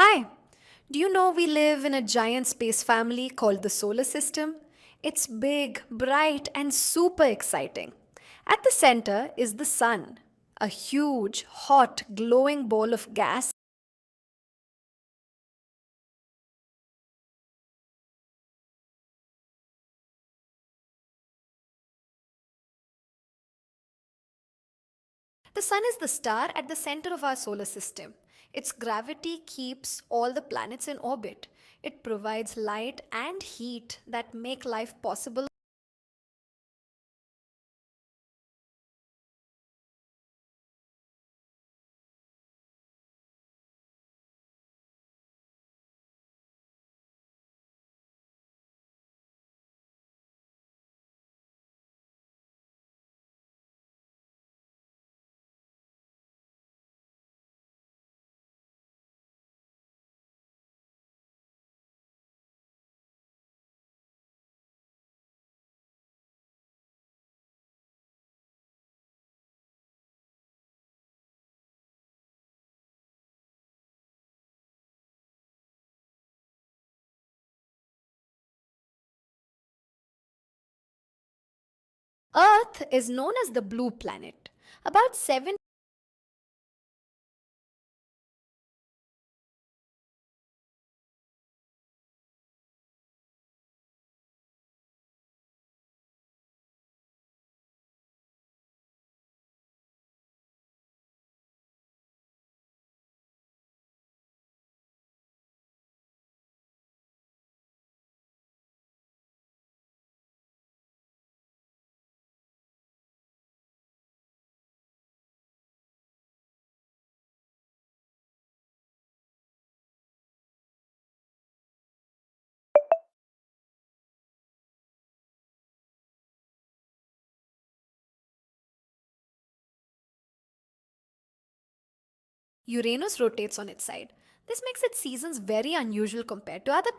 Hi, do you know we live in a giant space family called the solar system? It's big, bright, and super exciting. At the center is the sun, a huge, hot, glowing ball of gas. The sun is the star at the center of our solar system. Its gravity keeps all the planets in orbit. It provides light and heat that make life possible. Earth is known as the blue planet. About 7. Uranus rotates on its side. This makes its seasons very unusual compared to other